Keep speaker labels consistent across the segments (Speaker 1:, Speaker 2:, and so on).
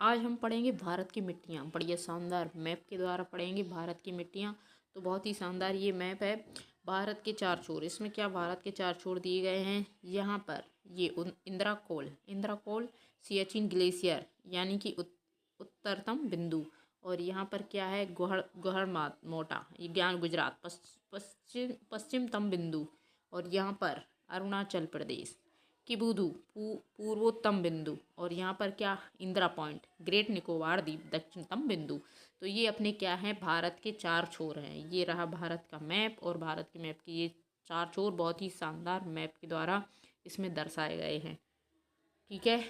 Speaker 1: आज हम पढ़ेंगे भारत की मिट्टियाँ। बढ़िया शानदार मैप के द्वारा पढ़ेंगे भारत की मिट्टियाँ। तो बहुत ही शानदार ये मैप है। भारत के चार छोर, इसमें क्या भारत के चार छोर दिए गए हैं। यहाँ पर ये इंद्राकोल सियाचिन ग्लेशियर यानी कि उत्तरतम बिंदु। और यहाँ पर क्या है, गोहर मोटा ये ज्ञान गुजरात पश्चिमतम बिंदु। और यहाँ पर अरुणाचल प्रदेश किबुदु पूर्वोत्तम बिंदु। और यहाँ पर क्या, इंदिरा पॉइंट ग्रेट निकोबार द्वीप दक्षिणतम बिंदु। तो ये अपने क्या हैं, भारत के चार छोर हैं। ये रहा भारत का मैप और भारत के मैप के ये चार छोर बहुत ही शानदार मैप के द्वारा इसमें दर्शाए गए हैं। ठीक है,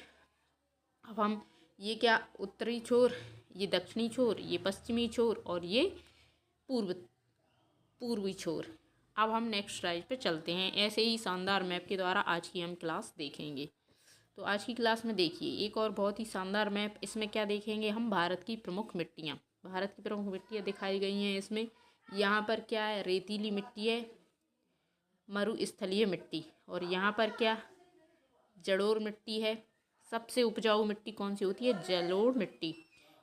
Speaker 1: अब हम ये क्या, उत्तरी छोर, ये दक्षिणी छोर, ये पश्चिमी छोर और ये पूर्वी छोर। अब हम नेक्स्ट स्लाइड पे चलते हैं। ऐसे ही शानदार मैप के द्वारा आज की हम क्लास देखेंगे। तो आज की क्लास में देखिए एक और बहुत ही शानदार मैप। इसमें क्या देखेंगे हम, भारत की प्रमुख मिट्टियाँ। भारत की प्रमुख मिट्टियाँ दिखाई गई हैं इसमें। यहाँ पर क्या है, रेतीली मिट्टी है, मरुस्थलीय मिट्टी। और यहाँ पर क्या, जलोढ़ मिट्टी है। सबसे उपजाऊ मिट्टी कौन सी होती है, जलोढ़ मिट्टी।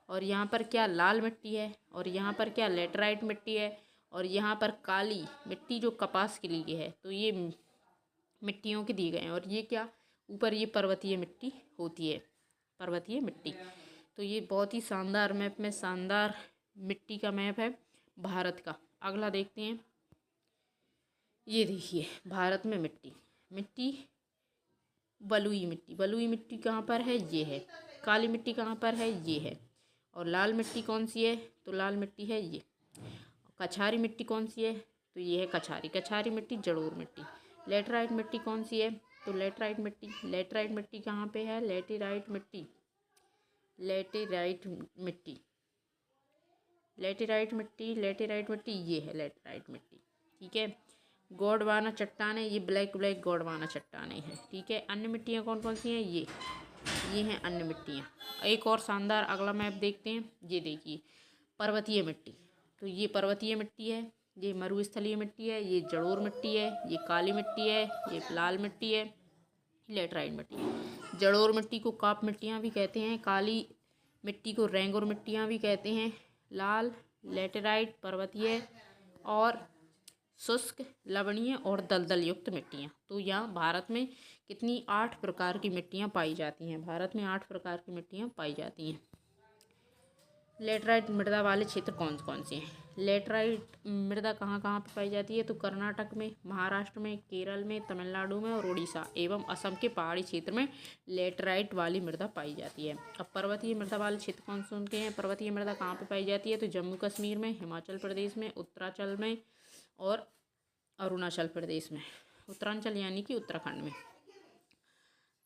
Speaker 1: और यहाँ पर क्या, लाल मिट्टी है। और यहाँ पर क्या, लेटराइट मिट्टी है। और यहाँ पर काली मिट्टी जो कपास के लिए है। तो ये मिट्टियों के दिए गए हैं। और ये क्या, ऊपर ये पर्वतीय मिट्टी होती है, पर्वतीय मिट्टी। तो ये बहुत ही शानदार मैप में शानदार मिट्टी का मैप है भारत का। अगला देखते हैं। ये देखिए भारत में मिट्टी बलुई मिट्टी कहाँ पर है, ये है। काली मिट्टी कहाँ पर है, ये है। और लाल मिट्टी कौन सी है, तो लाल मिट्टी है ये। कछारी मिट्टी कौन सी है, तो ये है कछारी मिट्टी जलोढ़ मिट्टी। लेटराइट मिट्टी कौन सी है, तो लेटराइट मिट्टी कहाँ पे है, लेटेराइट मिट्टी ये है लेटेराइट मिट्टी। ठीक है, गोंडवाना चट्टानें, ये ब्लैक गोंडवाना चट्टानें हैं। ठीक है, अन्य मिट्टियाँ कौन कौन सी हैं, ये हैं अन्य मिट्टियाँ। एक और शानदार अगला मैप देखते हैं। ये देखिए पर्वतीय मिट्टी। तो ये पर्वतीय मिट्टी है, ये मरुस्थलीय मिट्टी है, ये जलोढ़ मिट्टी है, ये काली मिट्टी है, ये लाल मिट्टी है, लेटराइट मिट्टी है। जलोढ़ मिट्टी को काप मिट्टियाँ भी कहते हैं, काली मिट्टी को रेंगुर मिट्टियाँ भी कहते हैं, लाल लेटेराइट पर्वतीय और शुष्क लवणीय और दलदल युक्त मिट्टियाँ। तो यहाँ भारत में कितनी, 8 प्रकार की मिट्टियाँ पाई जाती हैं। भारत में 8 प्रकार की मिट्टियाँ पाई जाती हैं। लेटराइट मृदा वाले क्षेत्र कौन कौन से हैं। लेटराइट मृदा कहाँ कहाँ पर पाई जाती है, तो कर्नाटक में, महाराष्ट्र में, केरल में, तमिलनाडु में और उड़ीसा एवं असम के पहाड़ी क्षेत्र में लेटराइट वाली मृदा पाई जाती है। अब पर्वतीय मृदा वाले क्षेत्र कौन से उनके हैं। पर्वतीय मृदा कहाँ पर पाई जाती है, तो जम्मू कश्मीर में, हिमाचल प्रदेश में, उत्तरांचल में और अरुणाचल प्रदेश में। उत्तरांचल यानी कि उत्तराखंड में।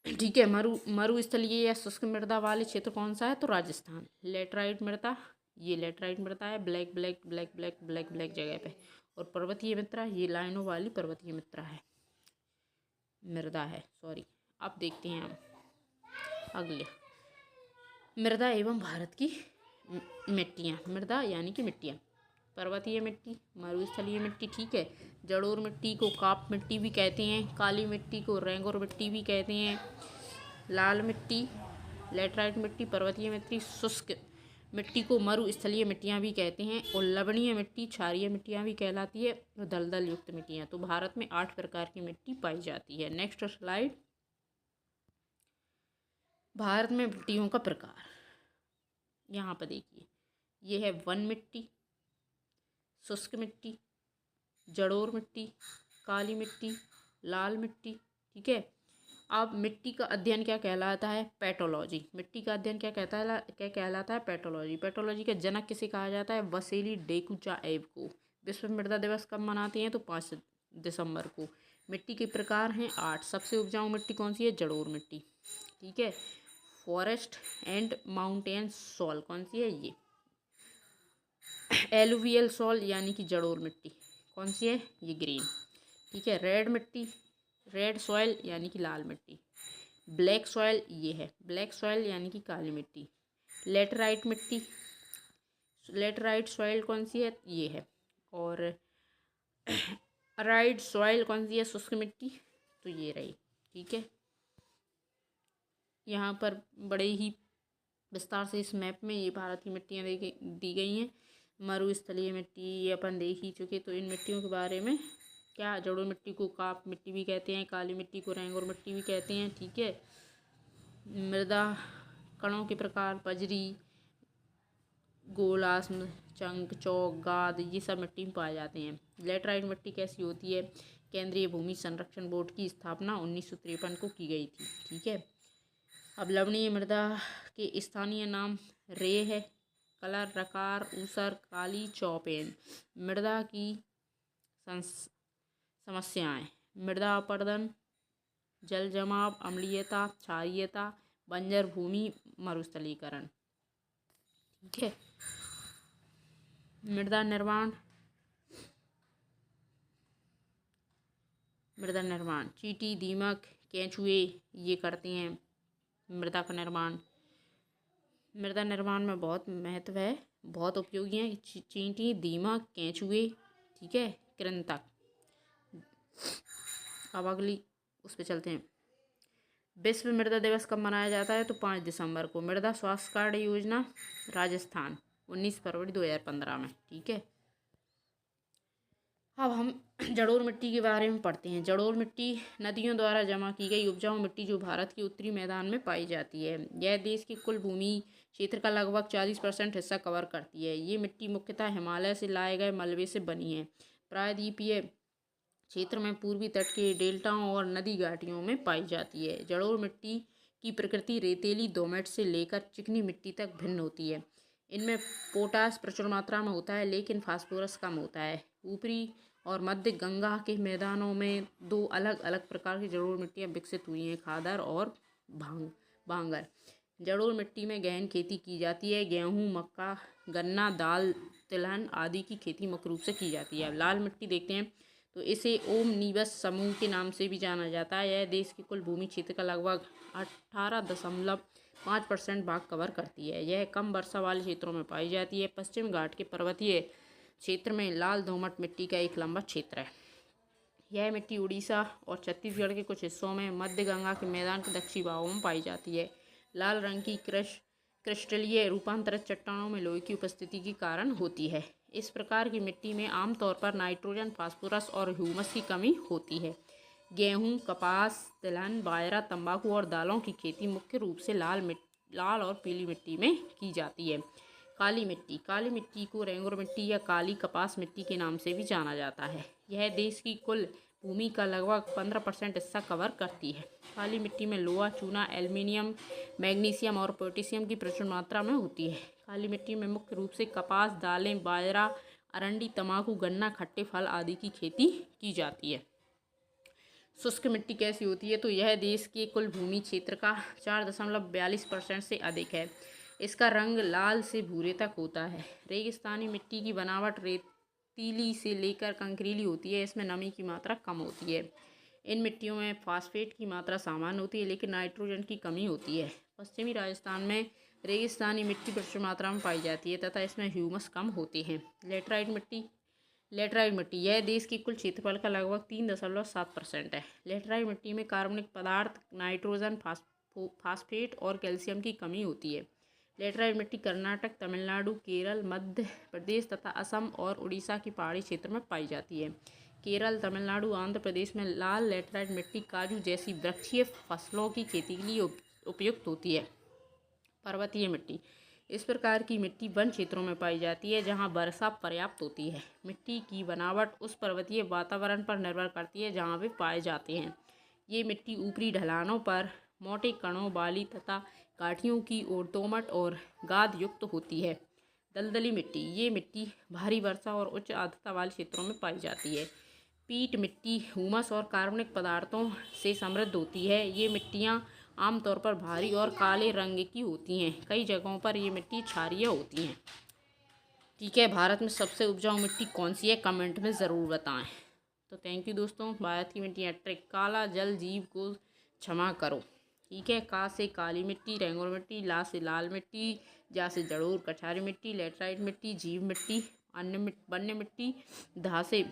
Speaker 1: ठीक है, मरुस्थलीय या शुष्क मृदा वाले क्षेत्र कौन सा है, तो राजस्थान। लेटराइट मृदा, ये लेटराइट मृदा है, ब्लैक जगह पे। और पर्वतीय मृदा, ये लाइनों वाली पर्वतीय मृदा है सॉरी। अब देखते हैं हम अगले, मृदा एवं भारत की मिट्टियाँ। मृदा यानी कि मिट्टियाँ, पर्वतीय मिट्टी, मरुस्थलीय मिट्टी। ठीक है, जलोढ़ मिट्टी को काप मिट्टी भी कहते हैं, काली मिट्टी को रेंगुर मिट्टी भी कहते हैं, लाल मिट्टी लेटराइट मिट्टी, पर्वतीय मिट्टी, शुष्क मिट्टी को मरुस्थलीय मिट्टियाँ भी कहते हैं, और लवणीय मिट्टी क्षारीय मिट्टियाँ भी कहलाती है, और दलदल युक्त मिट्टियाँ। तो भारत में 8 प्रकार की मिट्टी पाई जाती है। Next slide. भारत में मिट्टियों का प्रकार, यहाँ पर देखिए, ये है वन मिट्टी, शुष्क मिट्टी, जलोढ़ मिट्टी, काली मिट्टी, लाल मिट्टी। ठीक है, अब मिट्टी का अध्ययन क्या कहलाता है, पैथोलॉजी। मिट्टी का अध्ययन क्या कहलाता है, पैथोलॉजी। पैथोलॉजी का जनक किसे कहा जाता है, वसेली डेकुचाएव को। विश्व मृदा दिवस कब मनाते हैं, तो 5 दिसंबर को। मिट्टी के प्रकार हैं 8। सबसे उपजाऊ मिट्टी कौन सी है, जलोढ़ मिट्टी। ठीक है, फॉरेस्ट एंड माउंटेन सॉल कौन सी है, ये एलुवियल सॉल यानी कि जलोढ़ मिट्टी कौन सी है, ये ग्रीन। ठीक है, रेड सॉइल यानी कि लाल मिट्टी। ब्लैक सॉइल, ये है ब्लैक सॉइल यानी कि काली मिट्टी। लेटराइट सॉइल कौन सी है, ये है। और राइट सॉइल कौन सी है, शुष्क मिट्टी, तो ये रही। ठीक है, यहाँ पर बड़े ही विस्तार से इस मैप में ये भारत की मिट्टियाँ दी गई हैं। मरुस्थलीय मिट्टी ये अपन देख ही चुके, तो इन मिट्टियों के बारे में क्या, जड़ोल मिट्टी को काप मिट्टी भी कहते हैं, काली मिट्टी को रेंगुर मिट्टी भी कहते हैं। ठीक है, मृदा कणों के प्रकार बजरी, गोलास्म, चंक, चौक, गाद ये सब मिट्टी में पाए जाते हैं। लेटराइट मिट्टी कैसी होती है? केंद्रीय भूमि संरक्षण बोर्ड की स्थापना 1953 को की गई थी। ठीक है, अब लवणीय मृदा के स्थानीय नाम रे है, कलर रकार, ऊसर, काली, चौपेन। मृदा की समस्याएं: मृदा अपरदन, जल जमाव, अम्लीयता, क्षारीयता, बंजर भूमि, मरुस्थलीकरण। ठीक है, मृदा निर्माण चींटी, दीमक, केंचुए ये करते हैं मृदा का निर्माण। मृदा निर्माण में बहुत महत्व है, बहुत उपयोगी हैं चींटी, दीमक, केंचुए। ठीक है, कृंतक। अब अगली उस पर चलते हैं। विश्व मृदा दिवस कब मनाया जाता है? तो 5 दिसंबर को। मृदा स्वास्थ्य कार्ड योजना राजस्थान 19 फरवरी 2015 में। ठीक है, अब हम जड़ोल मिट्टी के बारे में पढ़ते हैं। जड़ोल मिट्टी नदियों द्वारा जमा की गई उपजाऊ मिट्टी जो भारत के उत्तरी मैदान में पाई जाती है। यह देश की कुल भूमि क्षेत्र का लगभग 40% हिस्सा कवर करती है। ये मिट्टी मुख्यतः हिमालय से लाए गए मलबे से बनी है। प्रायद्वीपीय क्षेत्र में पूर्वी तट के डेल्टाओं और नदी घाटियों में पाई जाती है। जड़ोल मिट्टी की प्रकृति रेतीली दोमट से लेकर चिकनी मिट्टी तक भिन्न होती है। इनमें पोटास प्रचुर मात्रा में होता है, लेकिन फास्फोरस कम होता है। ऊपरी और मध्य गंगा के मैदानों में 2 अलग अलग प्रकार की जड़ोल मिट्टियाँ विकसित हुई हैं, खादर और भांगर। जड़ोल मिट्टी में गहन खेती की जाती है। गेहूँ, मक्का, गन्ना, दाल, तिलहन आदि की खेती मुख्य रूप से की जाती है। लाल मिट्टी देखते हैं तो इसे ओमनिबस समूह के नाम से भी जाना जाता है। यह देश के कुल भूमि क्षेत्र का लगभग 18.5% भाग कवर करती है। यह कम वर्षा वाले क्षेत्रों में पाई जाती है। पश्चिम घाट के पर्वतीय क्षेत्र में लाल दोमट मिट्टी का एक लंबा क्षेत्र है। यह मिट्टी उड़ीसा और छत्तीसगढ़ के कुछ हिस्सों में, मध्य गंगा के मैदान के दक्षिणी भागों में पाई जाती है। लाल रंग की क्रिस्टलीय रूपांतरित चट्टानों में लोहे की उपस्थिति के कारण होती है। इस प्रकार की मिट्टी में आमतौर पर नाइट्रोजन, फास्फोरस और ह्यूमस की कमी होती है। गेहूँ, कपास, तिलहन, बाजरा, तंबाकू और दालों की खेती मुख्य रूप से लाल और पीली मिट्टी में की जाती है। काली मिट्टी को रेंगुर मिट्टी या काली कपास मिट्टी के नाम से भी जाना जाता है। यह देश की कुल भूमि का लगभग 15% हिस्सा कवर करती है। काली मिट्टी में लोहा, चूना, एल्युमिनियम, मैग्नीशियम और पोटेशियम की प्रचुर मात्रा में होती है। काली मिट्टी में मुख्य रूप से कपास, दालें, बाजरा, अरंडी, तंबाकू, गन्ना, खट्टे फल आदि की खेती की जाती है। शुष्क मिट्टी कैसी होती है? तो यह देश के कुल भूमि क्षेत्र का 4.42% से अधिक है। इसका रंग लाल से भूरे तक होता है। रेगिस्तानी मिट्टी की बनावट रेतीली से लेकर कंकरीली होती है। इसमें नमी की मात्रा कम होती है। इन मिट्टियों में फास्फेट की मात्रा सामान्य होती है, लेकिन नाइट्रोजन की कमी होती है। पश्चिमी राजस्थान में रेगिस्तानी मिट्टी प्रचुर मात्रा में पाई जाती है तथा इसमें ह्यूमस कम होते हैं। लेटराइट मिट्टी यह देश के कुल क्षेत्रफल का लगभग 3.7% है। लेटराइट मिट्टी में कार्बनिक पदार्थ, नाइट्रोजन, फास्फेट और कैल्शियम की कमी होती है। लेटराइट मिट्टी कर्नाटक, तमिलनाडु, केरल, मध्य प्रदेश तथा असम और उड़ीसा की पहाड़ी क्षेत्र में पाई जाती है। केरल, तमिलनाडु, आंध्र प्रदेश में लाल लेटराइट मिट्टी काजू जैसी वृक्षीय फसलों की खेती के लिए उपयुक्त होती है। पर्वतीय मिट्टी इस प्रकार की मिट्टी वन क्षेत्रों में पाई जाती है जहां वर्षा पर्याप्त होती है। मिट्टी की बनावट उस पर्वतीय वातावरण पर निर्भर करती है जहां वे पाए जाते हैं। ये मिट्टी ऊपरी ढलानों पर मोटे कणों वाली तथा काठियों की ओर दोमट और गाद युक्त होती है। दलदली मिट्टी ये मिट्टी भारी वर्षा और उच्च आर्द्रता वाले क्षेत्रों में पाई जाती है। पीट मिट्टी ह्यूमस और कार्बनिक पदार्थों से समृद्ध होती है। ये मिट्टियाँ आमतौर पर भारी और काले रंग की होती हैं। कई जगहों पर ये मिट्टी क्षारीय होती हैं। ठीक है, भारत में सबसे उपजाऊ मिट्टी कौन सी है? कमेंट में ज़रूर बताएं। तो थैंक यू दोस्तों। भारत की मिट्टियाँ ट्रिक काला जल जीव को क्षमा करो। ठीक है, का से काली मिट्टी, रेंगुर मिट्टी, ला से लाल मिट्टी, जा से जड़ोर कछारी मिट्टी, लेटराइट मिट्टी, जीव मिट्टी, वन्य मिट्टी, धा से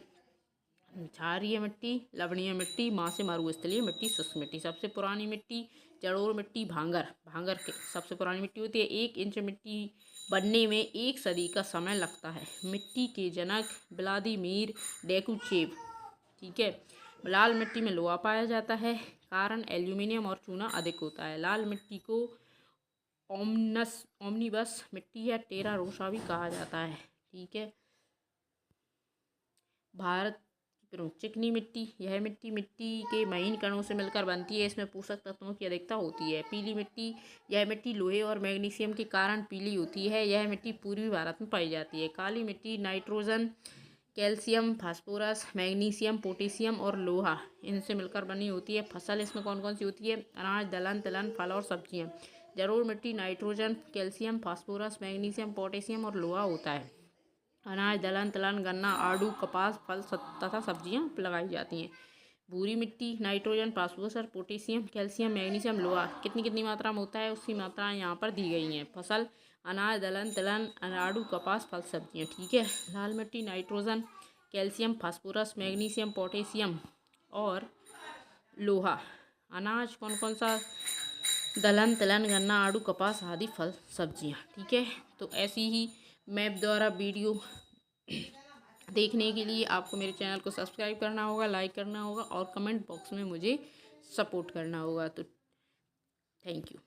Speaker 1: क्षारीय मिट्टी, लवणीय मिट्टी, माँ से मरुस्थलीय मिट्टी, शुष्क मिट्टी। सबसे पुरानी मिट्टी जलोढ़ मिट्टी, भांगर। भांगर के सबसे पुरानी मिट्टी होती है। 1 इंच मिट्टी बनने में 1 सदी का समय लगता है। मिट्टी के जनक व्लादिमीर डेकुचेव। ठीक है। लाल मिट्टी में लोहा पाया जाता है, कारण एल्यूमिनियम और चूना अधिक होता है। लाल मिट्टी को ओमनिबस मिट्टी या टेरा रोसा भी कहा जाता है। ठीक है। भारत की प्रमुख चिकनी मिट्टी। यह मिट्टी के महीन कणों से मिलकर बनती है। इसमें पोषक तत्वों की अधिकता होती है। पीली मिट्टी। यह मिट्टी लोहे और मैग्नीशियम के कारण पीली होती है। यह मिट्टी पूर्वी भारत में पाई जाती है। काली मिट्टी nitrogen, calcium, phosphorus, magnesium, potassium और लोहा इनसे मिलकर बनी होती है। फसल इसमें कौन कौन सी होती है? अनाज, दलहन, तिलहन, फल और सब्जियाँ। जलोढ़ मिट्टी nitrogen, calcium, phosphorus, magnesium, potassium और लोहा होता है। अनाज, दलहन, तिलहन, गन्ना, आड़ू, कपास, फल तथा सब्जियां लगाई जाती हैं। भूरी मिट्टी nitrogen, phosphorus, potassium, calcium, magnesium, लोहा कितनी कितनी मात्रा में होता है उसकी मात्राएं यहाँ पर दी गई हैं। फसल अनाज, दलहन, तिलहन, आड़ू, कपास, फल, सब्जियां। ठीक है। लाल मिट्टी nitrogen, calcium, phosphorus, magnesium, potassium और लोहा। अनाज कौन कौन सा? दलहन, तिलहन, गन्ना, आड़ू, कपास आदि फल, सब्जियां। ठीक है। तो ऐसी ही मैप द्वारा वीडियो देखने के लिए आपको मेरे चैनल को सब्सक्राइब करना होगा, लाइक करना होगा और कमेंट बॉक्स में मुझे सपोर्ट करना होगा। तो थैंक यू।